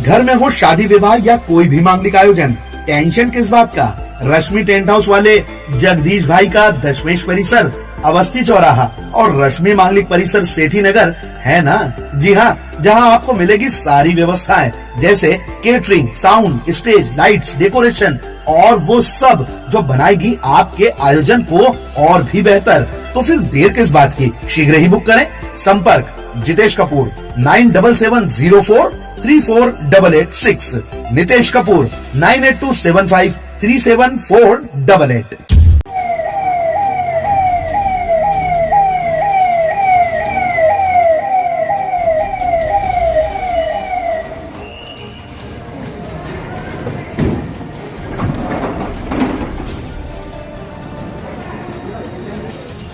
घर में हो शादी विवाह या कोई भी मांगलिक आयोजन, टेंशन किस बात का। रश्मि टेंट हाउस वाले जगदीश भाई का दशमेश परिसर, अवस्थी चौराहा और रश्मि मांगलिक परिसर सेठी नगर है ना। जी हाँ, जहाँ आपको मिलेगी सारी व्यवस्थाएं जैसे catering, sound, stage, lights, decoration और वो सब जो बनाएगी आपके आयोजन को और भी बेहतर। तो फिर देर किस बात की, शीघ्र ही बुक करें। संपर्क जितेश कपूर 9770434886, नितेश कपूर 9827537488।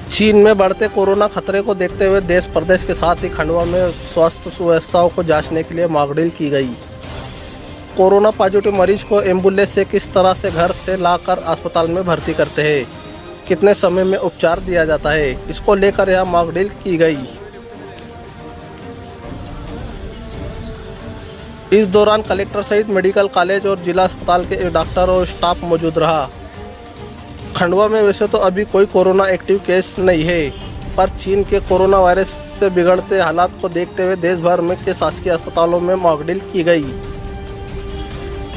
चीन में बढ़ते कोरोना खतरे को देखते हुए देश प्रदेश के साथ ही खंडवा में स्वास्थ्य सुव्यवस्थाओं को जांचने के लिए मॉकड्रिल की गई। कोरोना पॉजिटिव मरीज को एम्बुलेंस से किस तरह से घर से लाकर अस्पताल में भर्ती करते हैं, कितने समय में उपचार दिया जाता है, इसको लेकर यह मॉकड्रिल की गई। इस दौरान कलेक्टर सहित मेडिकल कॉलेज और जिला अस्पताल के डॉक्टर और स्टाफ मौजूद रहा। खंडवा में वैसे तो अभी कोई कोरोना एक्टिव केस नहीं है, पर चीन के कोरोना वायरस से बिगड़ते हालात को देखते हुए देश भर में के शासकीय अस्पतालों में मॉकड्रिल की गई।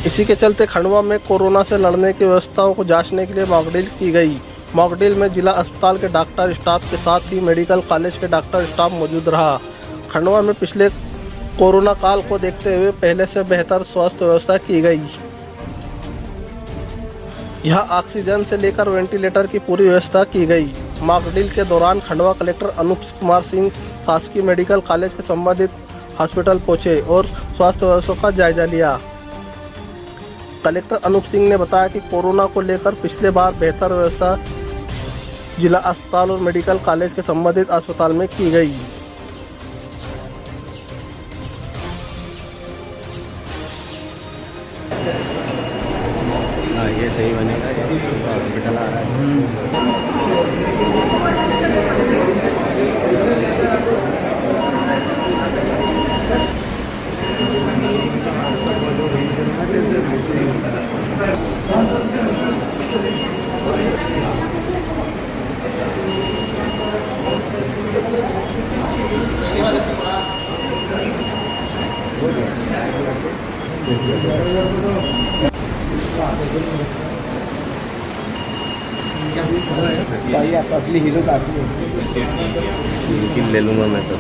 इसी के चलते खंडवा में कोरोना से लड़ने की व्यवस्थाओं को जांचने के लिए मॉकड्रिल की गई। मॉकड्रिल में जिला अस्पताल के डॉक्टर स्टाफ के साथ ही मेडिकल कॉलेज के डॉक्टर स्टाफ मौजूद रहा। खंडवा में पिछले कोरोना काल को देखते हुए पहले से बेहतर स्वास्थ्य व्यवस्था की गई। यहाँ ऑक्सीजन से लेकर वेंटिलेटर की पूरी व्यवस्था की गई। मॉकड्रिल के दौरान खंडवा कलेक्टर अनूप कुमार सिंह शासकीय मेडिकल कॉलेज के संबंधित हॉस्पिटल पहुंचे और स्वास्थ्य व्यवस्था का जायजा लिया। कलेक्टर अनूप सिंह ने बताया कि कोरोना को लेकर पिछले बार बेहतर व्यवस्था जिला अस्पताल और मेडिकल कॉलेज के संबंधित अस्पताल में की गई। ये सही बनेगा, हॉस्पिटल आ रहा है। असली हीरो ले लूँगा मैं तो।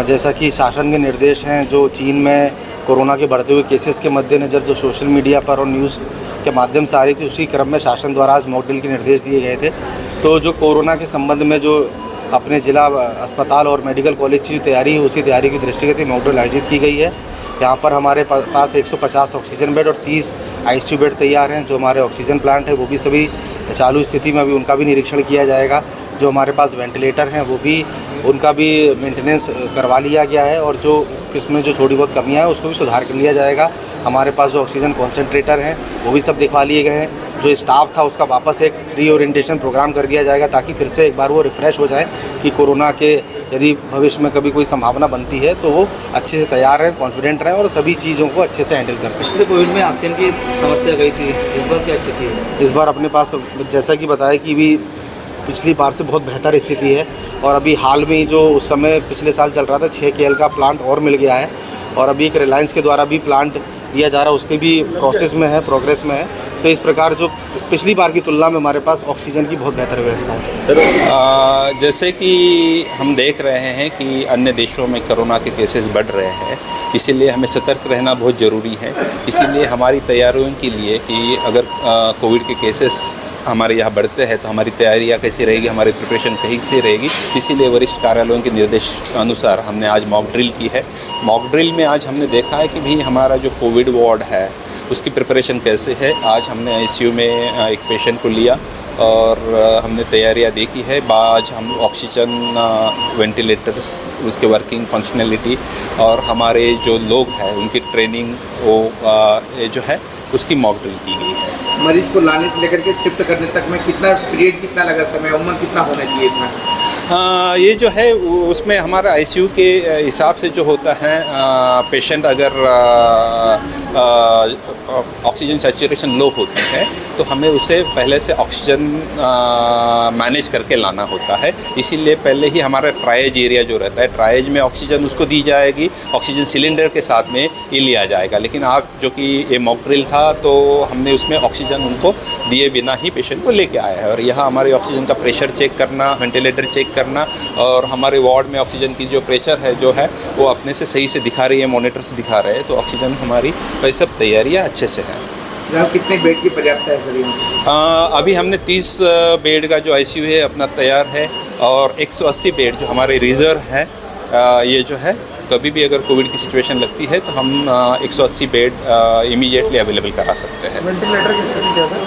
जैसा कि शासन के निर्देश हैं, जो चीन में कोरोना के बढ़ते हुए केसेस के मद्देनज़र जो सोशल मीडिया पर और न्यूज़ के माध्यम से आ रही थी, उसी क्रम में शासन द्वारा आज मॉकड्रिल के निर्देश दिए गए थे। तो जो कोरोना के संबंध में जो अपने जिला अस्पताल और मेडिकल कॉलेज की तैयारी है, उसी तैयारी की दृष्टिगत मॉकड्रिल आयोजित की गई है। यहाँ पर हमारे पास 150 ऑक्सीजन बेड और 30 आईसीयू बेड तैयार हैं। जो हमारे ऑक्सीजन प्लांट है वो भी सभी चालू स्थिति में, अभी उनका भी निरीक्षण किया जाएगा। जो हमारे पास वेंटिलेटर हैं वो भी, उनका भी मेंटेनेंस करवा लिया गया है और जो इसमें जो थोड़ी बहुत कमियाँ हैं उसको भी सुधार कर लिया जाएगा। हमारे पास जो ऑक्सीजन कॉन्सेंट्रेटर हैं वो भी सब दिखवा लिए गए हैं। जो स्टाफ था उसका वापस एक रीओरिएंटेशन प्रोग्राम कर दिया जाएगा ताकि फिर से एक बार वो रिफ़्रेश हो जाए कि कोरोना के यदि भविष्य में कभी कोई संभावना बनती है तो वो अच्छे से तैयार रहें, कॉन्फिडेंट रहें और सभी चीज़ों को अच्छे से हैंडल कर सकें। पिछले कोविड में ऑक्सीजन की समस्या गई थी, इस बार क्या स्थिति है? इस बार अपने पास जैसा कि बताया कि भी पिछली बार से बहुत बेहतर स्थिति है और अभी हाल में जो उस समय पिछले साल चल रहा था 6 KL का प्लांट और मिल गया है और अभी एक रिलायंस के द्वारा भी प्लांट दिया जा रहा है, उसके भी प्रोसेस में है, प्रोग्रेस में है। तो इस प्रकार जो पिछली बार की तुलना में हमारे पास ऑक्सीजन की बहुत बेहतर व्यवस्था है। सर, जैसे कि हम देख रहे हैं कि अन्य देशों में कोरोना के केसेस बढ़ रहे हैं, इसीलिए हमें सतर्क रहना बहुत ज़रूरी है। इसीलिए हमारी तैयारियों के लिए कि अगर कोविड के केसेस हमारे यहाँ बढ़ते हैं तो हमारी तैयारियाँ कैसी रहेगी, हमारी प्रिपरेशन कैसी रहेगी, इसीलिए वरिष्ठ कार्यालयों के निर्देश अनुसार हमने आज मॉक ड्रिल की है। मॉक ड्रिल में आज हमने देखा है कि भी हमारा जो कोविड वार्ड है उसकी प्रिपरेशन कैसे है। आज हमने आईसीयू में एक पेशेंट को लिया और हमने तैयारियां देखी है। आज हम ऑक्सीजन, वेंटिलेटर्स, उसके वर्किंग फंक्शनलिटी और हमारे जो लोग हैं उनकी ट्रेनिंग वो जो है उसकी मॉक ड्रिल की गई है। मरीज को लाने से लेकर के शिफ्ट करने तक में कितना पीरियड कितना लगा, समय उम्र कितना होना चाहिए था? ये जो है उसमें हमारा आईसीयू के हिसाब से जो होता है, पेशेंट अगर ऑक्सीजन सैचुरेशन लो होती है तो हमें उसे पहले से ऑक्सीजन मैनेज करके लाना होता है। इसीलिए पहले ही हमारा ट्रायज एरिया जो रहता है, ट्रायज में ऑक्सीजन उसको दी जाएगी, ऑक्सीजन सिलेंडर के साथ में ये लिया जाएगा। लेकिन आप जो कि ये मॉक ड्रिल था तो हमने उसमें ऑक्सीजन उनको दिए बिना ही पेशेंट को लेके आया है। और यहाँ हमारे ऑक्सीजन का प्रेशर चेक करना, वेंटिलेटर चेक करना और हमारे वार्ड में ऑक्सीजन की जो प्रेशर है जो है वो अपने से सही से दिखा रही है, मॉनिटर से दिखा रहे हैं, तो ऑक्सीजन हमारी वही सब तैयारियाँ अच्छे से हैं। कितने बेड की पर्याप्त है सर? अभी हमने 30 बेड का जो आईसीयू है अपना तैयार है और 180 बेड जो हमारे रिजर्व है, ये जो है कभी भी अगर कोविड की सिचुएशन लगती है तो हम 180 बेड इमीडिएटली अवेलेबल करा सकते हैं। वेंटिलेटर की स्थिति क्या है?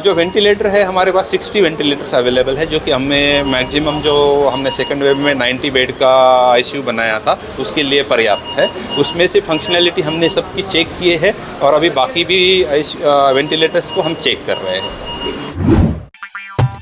जो वेंटिलेटर है हमारे पास 60 वेंटिलेटर्स अवेलेबल है, जो कि हमें मैक्सिमम जो हमने सेकंड वेव में 90 बेड का आईसीयू बनाया था उसके लिए पर्याप्त है। उसमें से फंक्शनैलिटी हमने सबकी चेक किए हैं और अभी बाकी भी वेंटिलेटर्स को हम चेक कर रहे हैं।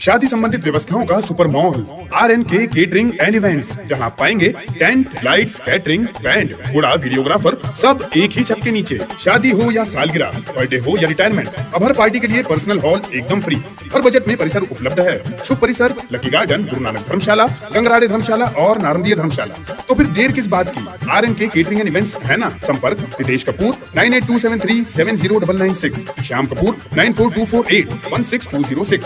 शादी संबंधित व्यवस्थाओं का super mall RNK catering and events, जहां पाएंगे टेंट, लाइट्स, कैटरिंग, बैंड, घोड़ा, वीडियोग्राफर, सब एक ही छत के नीचे। शादी हो या सालगिरह, बर्थडे हो या रिटायरमेंट, अब हर पार्टी के लिए पर्सनल हॉल एकदम फ्री। हर बजट में परिसर उपलब्ध है। शुभ परिसर लकी गार्डन, गुरु नानक धर्मशाला, गंगराड़े धर्मशाला और नारंदिया धर्मशाला। तो फिर देर किस बात की? RNK केटरिंग एंड इवेंट्स है ना। संपर्क रितेश कपूर 9827370996, श्याम कपूर 9424816206।